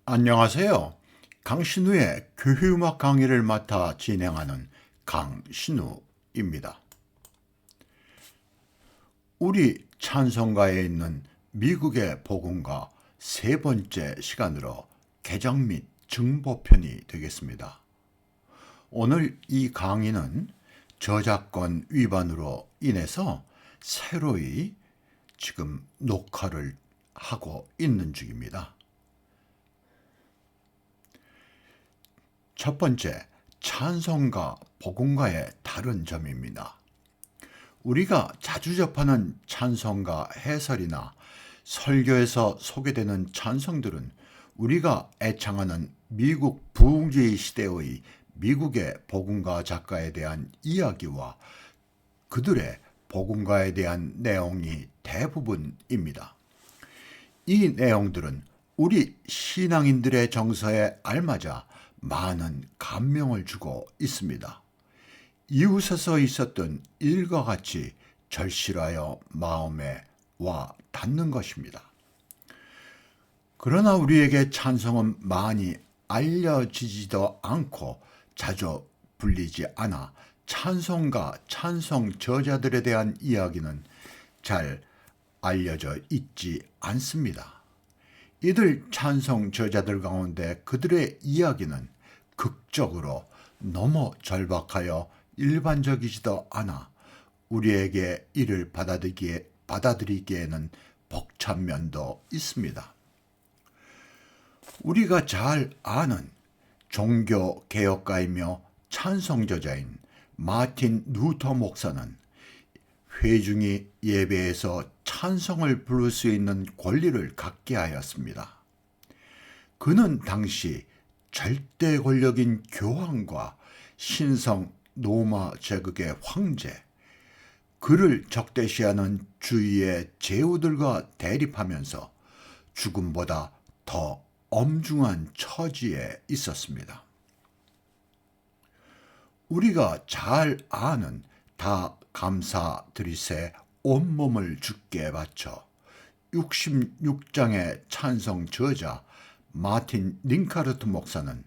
안녕하세요. 강신우의 교회음악 강의를 맡아 진행하는 강신우입니다. 우리 찬송가에 있는 미국의 복음가 세 번째 시간으로 개정 및 증보편이 되겠습니다. 오늘 이 강의는 저작권 위반으로 인해서 새로이 지금 녹화를 하고 있는 중입니다. 첫 번째, 찬송가, 복음가의 다른 점입니다. 우리가 자주 접하는 찬송가 해설이나 설교에서 소개되는 찬송들은 우리가 애창하는 미국 부흥주의 시대의 미국의 복음가 작가에 대한 이야기와 그들의 복음가에 대한 내용이 대부분입니다. 이 내용들은 우리 신앙인들의 정서에 알맞아 많은 감명을 주고 있습니다. 이웃에서 있었던 일과 같이 절실하여 마음에 와 닿는 것입니다. 그러나 우리에게 찬송은 많이 알려지지도 않고 자주 불리지 않아 찬송가, 찬송 저자들에 대한 이야기는 잘 알려져 있지 않습니다. 이들 찬송 저자들 가운데 그들의 이야기는 극적으로 너무 절박하여 일반적이지도 않아 우리에게 이를 받아들이기에는 벅찬 면도 있습니다. 우리가 잘 아는 종교 개혁가이며 찬송 저자인 마틴 루터 목사는 회중이 예배에서 찬송을 부를 수 있는 권리를 갖게 하였습니다. 그는 당시 절대 권력인 교황과 신성 로마 제국의 황제, 그를 적대시하는 주위의 제후들과 대립하면서 죽음보다 더 엄중한 처지에 있었습니다. 우리가 잘 아는 다 감사드리세 온몸을 주께 바쳐 66장의 찬송 저자 마틴 링카르트 목사는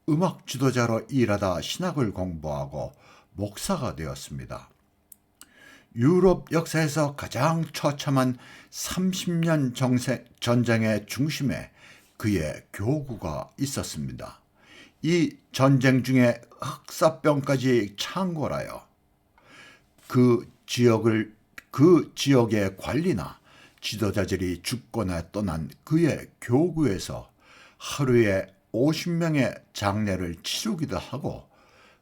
음악 지도자로 일하다 신학을 공부하고 목사가 되었습니다. 유럽 역사에서 가장 처참한 30년 전쟁의 중심에 그의 교구가 있었습니다. 이 전쟁 중에 흑사병까지 창궐하여 그 지역의 관리나 지도자들이 죽거나 떠난 그의 교구에서 하루에 50명의 장례를 치르기도 하고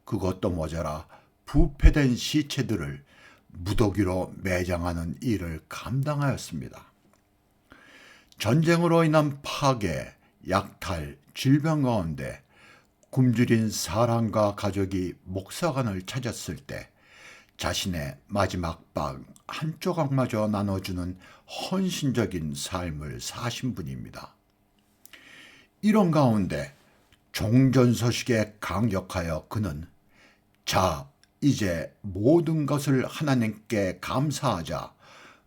그것도 모자라 부패된 시체들을 무더기로 매장하는 일을 감당하였습니다. 전쟁으로 인한 파괴, 약탈, 질병 가운데 굶주린 사람과 가족이 목사관을 찾았을 때 자신의 마지막 방 한 조각마저 나눠주는 헌신적인 삶을 사신 분입니다. 이런 가운데 종전소식에 강력하여 그는 자, 이제 모든 것을 하나님께 감사하자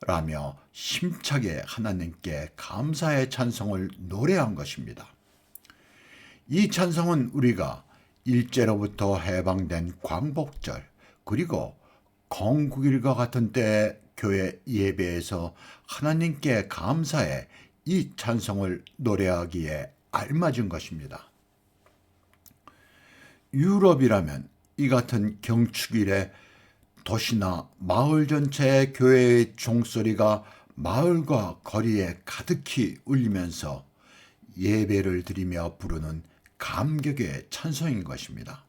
라며 힘차게 하나님께 감사의 찬송을 노래한 것입니다. 이 찬송은 우리가 일제로부터 해방된 광복절 그리고 건국일과 같은 때의 교회 예배에서 하나님께 감사해 이 찬송을 노래하기에 알맞은 것입니다. 유럽이라면 이 같은 경축일에 도시나 마을 전체의 교회의 종소리가 마을과 거리에 가득히 울리면서 예배를 드리며 부르는 감격의 찬송인 것입니다.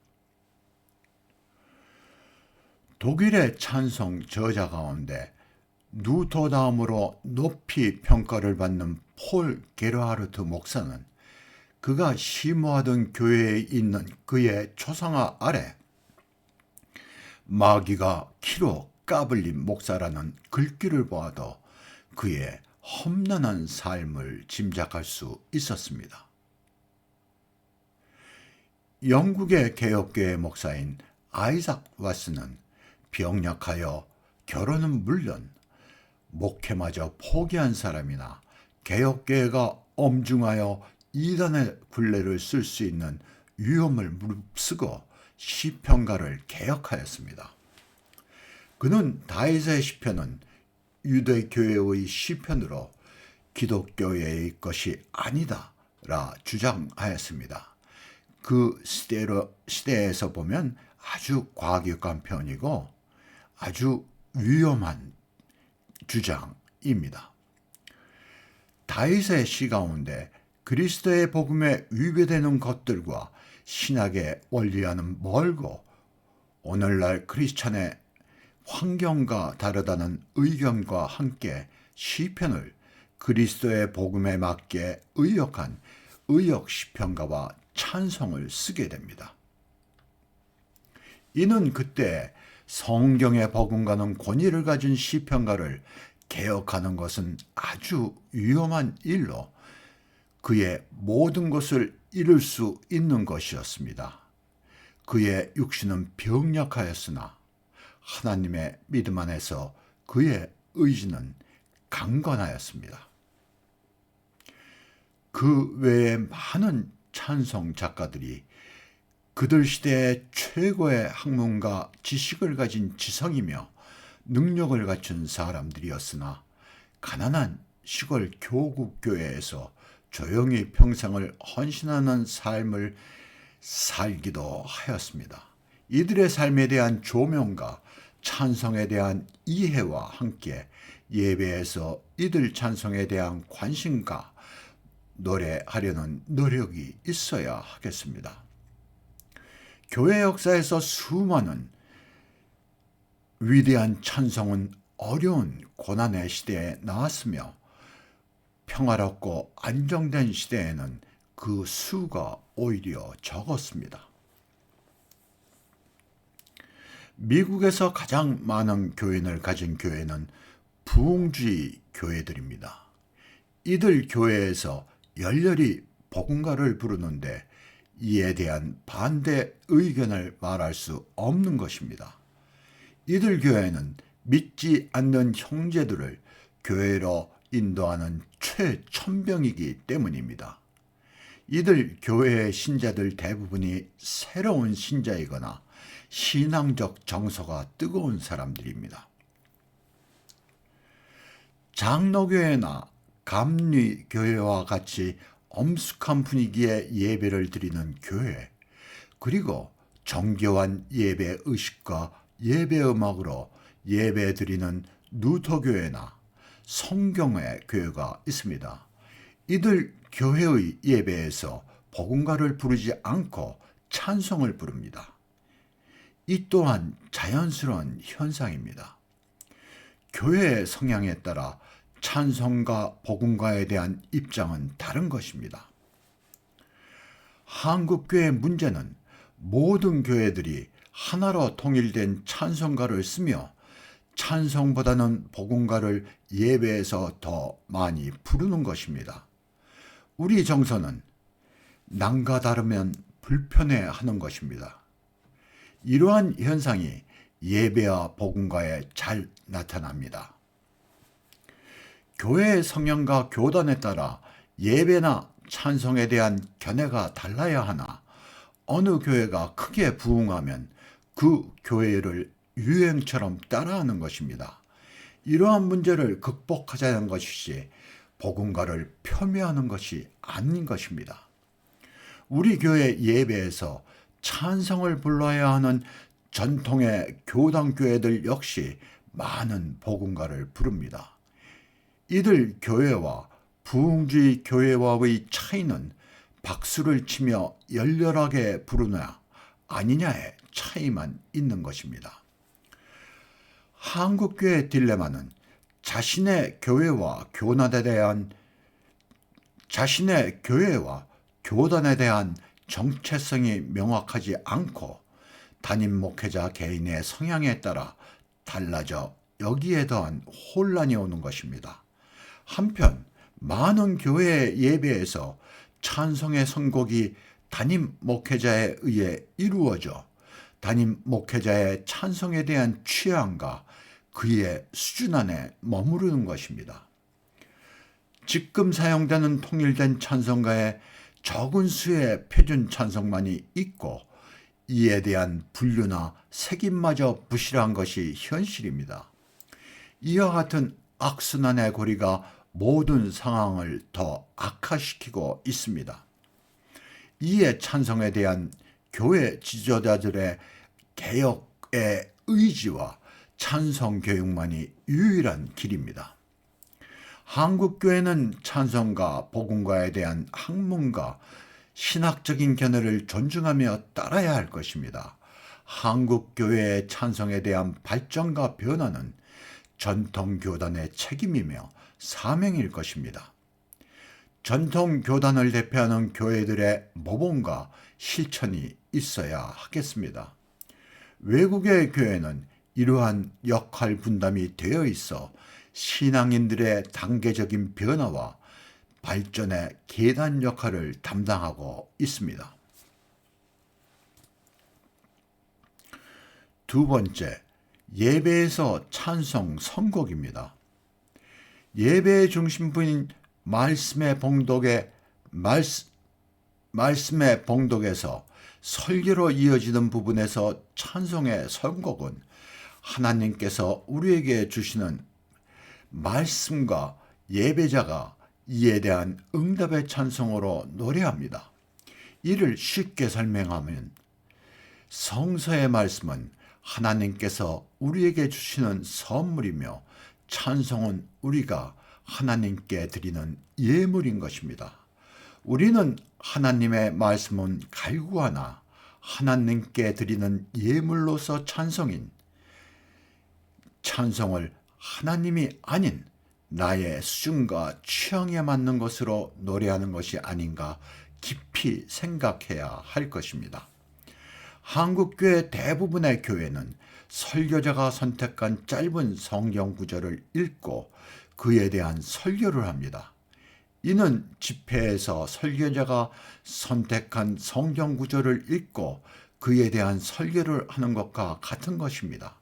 독일의 찬송 저자 가운데 루터 다음으로 높이 평가를 받는 폴 게르하르트 목사는 그가 심호하던 교회에 있는 그의 초상화 아래 마귀가 키로 까불린 목사라는 글귀를 보아도 그의 험난한 삶을 짐작할 수 있었습니다. 영국의 개혁교회 목사인 아이작 왓스는 병약하여 결혼은 물론 목회마저 포기한 사람이나 개혁교회가 엄중하여 이단의 굴레를 쓸 수 있는 위험을 무릅쓰고 시편가를 개혁하였습니다. 그는 다윗의 시편은 유대교회의 시편으로 기독교회의 것이 아니다라 주장하였습니다. 그 시대에서 보면 아주 과격한 편이고 아주 위험한 주장입니다. 다윗의 시 가운데 그리스도의 복음에 위배되는 것들과 신학의 원리와는 멀고 오늘날 크리스찬의 환경과 다르다는 의견과 함께 시편을 그리스도의 복음에 맞게 의역한 의역 시편가와 찬송을 쓰게 됩니다. 이는 그때 성경의 복음과는 권위를 가진 시편가를 개혁하는 것은 아주 위험한 일로 그의 모든 것을 잃을 수 있는 것이었습니다. 그의 육신은 병약하였으나 하나님의 믿음 안에서 그의 의지는 강건하였습니다. 그 외에 많은 찬송 작가들이 그들 시대의 최고의 학문과 지식을 가진 지성이며 능력을 갖춘 사람들이었으나 가난한 시골 교국 교회에서 조용히 평생을 헌신하는 삶을 살기도 하였습니다. 이들의 삶에 대한 조명과 찬송에 대한 이해와 함께 예배에서 이들 찬송에 대한 관심과 노래하려는 노력이 있어야 하겠습니다. 교회 역사에서 수많은 위대한 찬송은 어려운 고난의 시대에 나왔으며 평화롭고 안정된 시대에는 그 수가 오히려 적었습니다. 미국에서 가장 많은 교인을 가진 교회는 부흥주의 교회들입니다. 이들 교회에서 열렬히 복음가를 부르는데 이에 대한 반대 의견을 말할 수 없는 것입니다. 이들 교회는 믿지 않는 형제들을 교회로 인도하는 최천병이기 때문입니다. 이들 교회의 신자들 대부분이 새로운 신자이거나 신앙적 정서가 뜨거운 사람들입니다. 장로교회나 감리교회와 같이 엄숙한 분위기의 예배를 드리는 교회, 그리고 정교한 예배 의식과 예배 음악으로 예배 드리는 루터교회나 성경의 교회가 있습니다. 이들 교회의 예배에서 복음가를 부르지 않고 찬송을 부릅니다. 이 또한 자연스러운 현상입니다. 교회의 성향에 따라 찬송가, 복음가에 대한 입장은 다른 것입니다. 한국교회 문제는 모든 교회들이 하나로 통일된 찬송가를 쓰며 찬송보다는 복음가를 예배에서 더 많이 부르는 것입니다. 우리 정서는 남과 다르면 불편해하는 것입니다. 이러한 현상이 예배와 복음가에 잘 나타납니다. 교회의 성향과 교단에 따라 예배나 찬송에 대한 견해가 달라야 하나 어느 교회가 크게 부흥하면 그 교회를 유행처럼 따라하는 것입니다. 이러한 문제를 극복하자는 것이지 복음가를 폄훼하는 것이 아닌 것입니다. 우리 교회 예배에서 찬송을 불러야 하는 전통의 교단교회들 역시 많은 복음가를 부릅니다. 이들 교회와 부흥주의 교회와의 차이는 박수를 치며 열렬하게 부르냐 아니냐의 차이만 있는 것입니다. 한국교회 딜레마는 자신의 교회와 교단에 대한 정체성이 명확하지 않고 담임 목회자 개인의 성향에 따라 달라져 여기에 더한 혼란이 오는 것입니다. 한편 많은 교회 예배에서 찬송의 선곡이 담임 목회자에 의해 이루어져 담임 목회자의 찬송에 대한 취향과 그의 수준 안에 머무르는 것입니다. 지금 사용되는 통일된 찬송가에 적은 수의 표준 찬송만이 있고 이에 대한 분류나 색임마저 부실한 것이 현실입니다. 이와 같은 악순환의 고리가 모든 상황을 더 악화시키고 있습니다. 이에 찬송에 대한 교회 지도자들의 개혁의 의지와 찬송 교육만이 유일한 길입니다. 한국교회는 찬송가, 복음가에 대한 학문과 신학적인 견해를 존중하며 따라야 할 것입니다. 한국교회의 찬송에 대한 발전과 변화는 전통교단의 책임이며 사명일 것입니다. 전통교단을 대표하는 교회들의 모범과 실천이 있어야 하겠습니다. 외국의 교회는 이러한 역할 분담이 되어 있어 신앙인들의 단계적인 변화와 발전의 계단 역할을 담당하고 있습니다. 두 번째, 예배에서 찬송 선곡입니다. 예배의 중심부인 말씀의 봉독에서 설교로 이어지는 부분에서 찬송의 선곡은 하나님께서 우리에게 주시는 말씀과 예배자가 이에 대한 응답의 찬송으로 노래합니다. 이를 쉽게 설명하면 성서의 말씀은 하나님께서 우리에게 주시는 선물이며 찬송은 우리가 하나님께 드리는 예물인 것입니다. 우리는 하나님의 말씀은 갈구하나 하나님께 드리는 예물로서 찬송을 하나님이 아닌 나의 수준과 취향에 맞는 것으로 노래하는 것이 아닌가 깊이 생각해야 할 것입니다. 한국교회 대부분의 교회는 설교자가 선택한 짧은 성경 구절을 읽고 그에 대한 설교를 합니다. 이는 집회에서 설교자가 선택한 성경 구절을 읽고 그에 대한 설교를 하는 것과 같은 것입니다.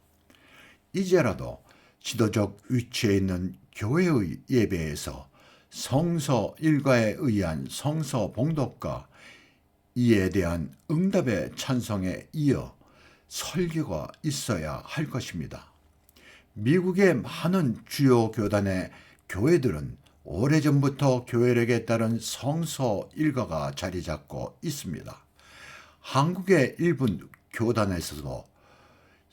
이제라도 지도적 위치에 있는 교회의 예배에서 성서 일과에 의한 성서 봉독과 이에 대한 응답의 찬송에 이어 설교가 있어야 할 것입니다. 미국의 많은 주요 교단의 교회들은 오래전부터 교회력에 따른 성서 일과가 자리 잡고 있습니다. 한국의 일부 교단에서도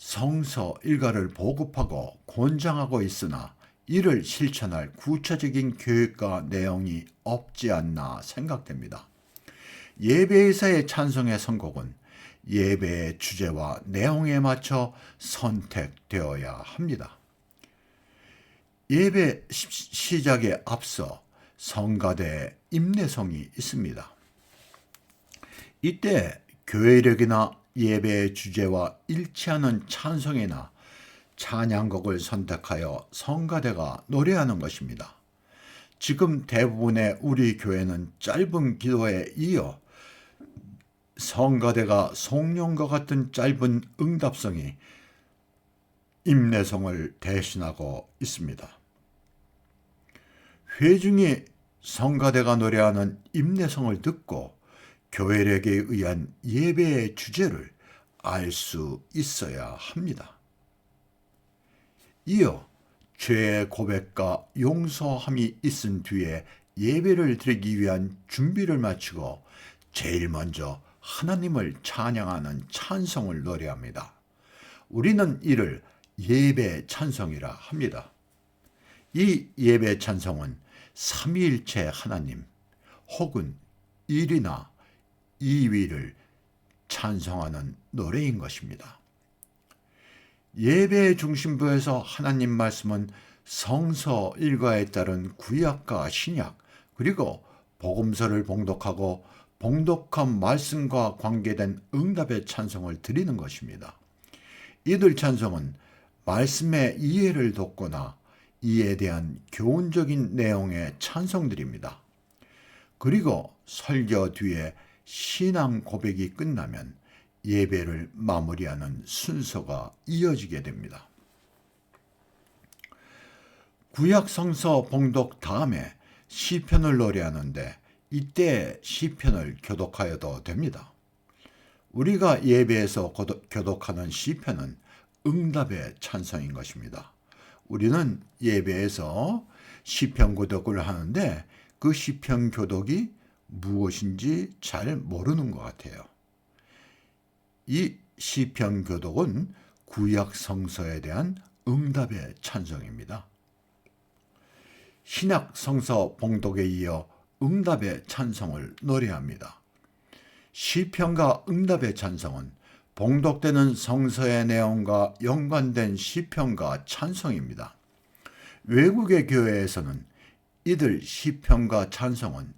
성서 일과를 보급하고 권장하고 있으나 이를 실천할 구체적인 교육과 내용이 없지 않나 생각됩니다. 예배에서의 찬송의 선곡은 예배의 주제와 내용에 맞춰 선택되어야 합니다. 예배 시작에 앞서 성가대의 임내성이 있습니다. 이때 교회력이나 예배의 주제와 일치하는 찬송이나 찬양곡을 선택하여 성가대가 노래하는 것입니다. 지금 대부분의 우리 교회는 짧은 기도에 이어 성가대가 송룡과 같은 짧은 응답성이 임내성을 대신하고 있습니다. 회중이 성가대가 노래하는 임내성을 듣고 교회력에 의한 예배의 주제를 알 수 있어야 합니다. 이어 죄의 고백과 용서함이 있은 뒤에 예배를 드리기 위한 준비를 마치고 제일 먼저 하나님을 찬양하는 찬송을 노래합니다. 우리는 이를 예배 찬송이라 합니다. 이 예배 찬송은 삼위일체 하나님 혹은 일이나 이위를 찬송하는 노래인 것입니다. 예배의 중심부에서 하나님 말씀은 성서 일과에 따른 구약과 신약 그리고 복음서를 봉독하고 봉독한 말씀과 관계된 응답의 찬송을 드리는 것입니다. 이들 찬송은 말씀의 이해를 돕거나 이에 대한 교훈적인 내용의 찬송들입니다. 그리고 설교 뒤에 신앙 고백이 끝나면 예배를 마무리하는 순서가 이어지게 됩니다. 구약 성서 봉독 다음에 시편을 노래하는데 이때 시편을 교독하여도 됩니다. 우리가 예배에서 교독하는 시편은 응답의 찬송인 것입니다. 우리는 예배에서 시편 교독을 하는데 그 시편 교독이 무엇인지 잘 모르는 것 같아요. 이 시편 교독은 구약 성서에 대한 응답의 찬송입니다. 신약 성서 봉독에 이어 응답의 찬송을 노래합니다. 시편과 응답의 찬송은 봉독되는 성서의 내용과 연관된 시편과 찬송입니다. 외국의 교회에서는 이들 시편과 찬송은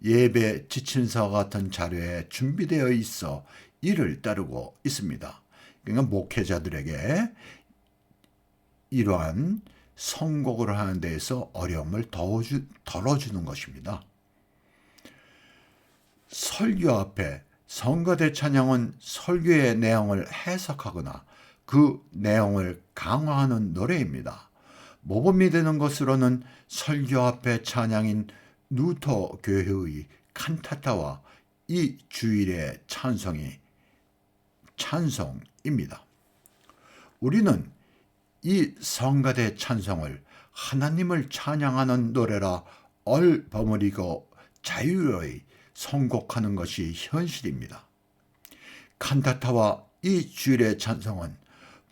예배 지침서 같은 자료에 준비되어 있어 이를 따르고 있습니다. 그러니까 목회자들에게 이러한 선곡을 하는 데에서 어려움을 덜어주는 것입니다. 설교 앞에 성가대 찬양은 설교의 내용을 해석하거나 그 내용을 강화하는 노래입니다. 모범이 되는 것으로는 설교 앞에 찬양인 누터 교회의 칸타타와 이 주일의 찬송입니다. 우리는 이 성가대 찬송을 하나님을 찬양하는 노래라 얼버무리고 자유로이 선곡하는 것이 현실입니다. 칸타타와 이 주일의 찬송은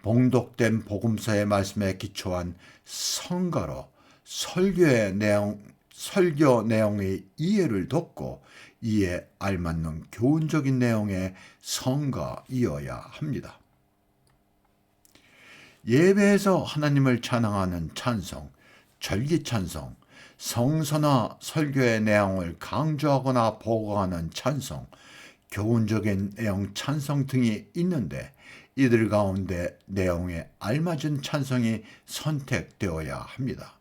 봉독된 복음서의 말씀에 기초한 성가로 설교 내용의 이해를 돕고 이에 알맞는 교훈적인 내용의 성가이어야 합니다. 예배에서 하나님을 찬양하는 찬송, 절기 찬송, 성서나 설교의 내용을 강조하거나 보고하는 찬송, 교훈적인 내용 찬송 등이 있는데 이들 가운데 내용에 알맞은 찬송이 선택되어야 합니다.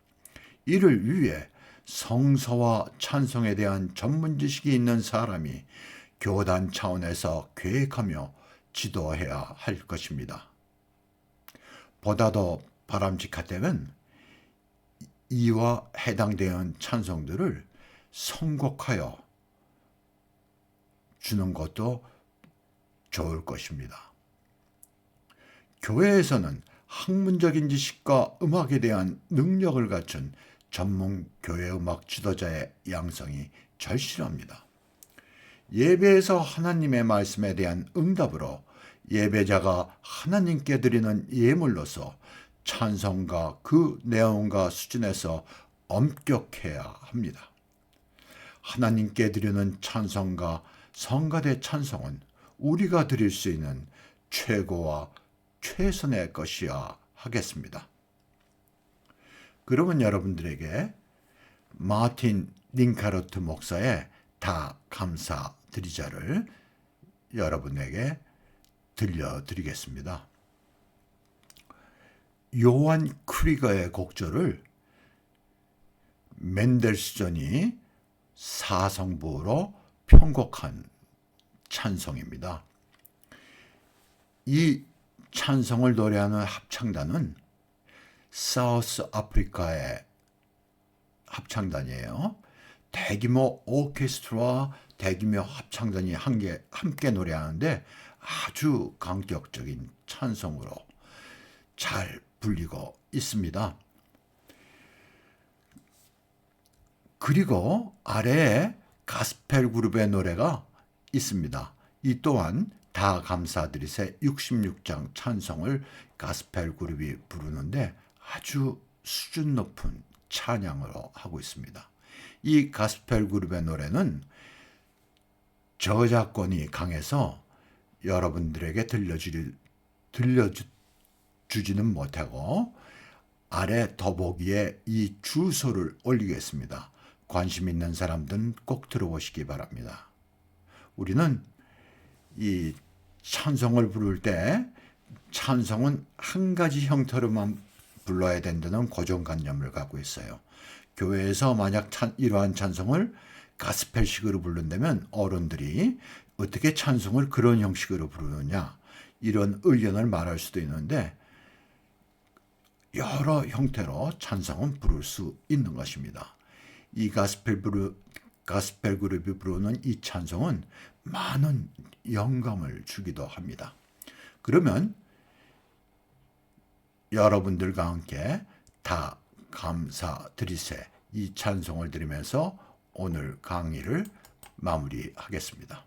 이를 위해 성서와 찬송에 대한 전문 지식이 있는 사람이 교단 차원에서 계획하며 지도해야 할 것입니다. 보다 더 바람직하다면 이와 해당되는 찬송들을 선곡하여 주는 것도 좋을 것입니다. 교회에서는 학문적인 지식과 음악에 대한 능력을 갖춘 전문 교회 음악 지도자의 양성이 절실합니다. 예배에서 하나님의 말씀에 대한 응답으로 예배자가 하나님께 드리는 예물로서 찬송과 그 내용과 수준에서 엄격해야 합니다. 하나님께 드리는 찬송과 성가대 찬송은 우리가 드릴 수 있는 최고와 최선의 것이야 하겠습니다. 그러면 여러분들에게 마틴 링카르트 목사의 다 감사드리자를 여러분에게 들려드리겠습니다. 요한 크리거의 곡조를 멘델스존이 사성부로 편곡한 찬송입니다. 이 찬송을 노래하는 합창단은 사우스 아프리카의 합창단이에요. 대규모 오케스트라와 대규모 합창단이 함께 노래하는데 아주 감격적인 찬송으로 잘 불리고 있습니다. 그리고 아래에 가스펠 그룹의 노래가 있습니다. 이 또한 다 감사드리세 66장 찬송을 가스펠 그룹이 부르는데 아주 수준 높은 찬양으로 하고 있습니다. 이 가스펠 그룹의 노래는 저작권이 강해서 여러분들에게 들려주지는 못하고 아래 더보기에 이 주소를 올리겠습니다. 관심 있는 사람들은 꼭 들어보시기 바랍니다. 우리는 이 찬송을 부를 때 찬송은 한 가지 형태로만 불러야 된다는 고정관념을 갖고 있어요. 교회에서 만약 이러한 찬송을 가스펠식으로 부른다면 어른들이 어떻게 찬송을 그런 형식으로 부르느냐 이런 의견을 말할 수도 있는데 여러 형태로 찬송은 부를 수 있는 것입니다. 이 가스펠 가스펠 그룹이 부르는 이 찬송은 많은 영감을 주기도 합니다. 그러면 여러분들과 함께 다 감사드리세 이 찬송을 들으면서 오늘 강의를 마무리하겠습니다.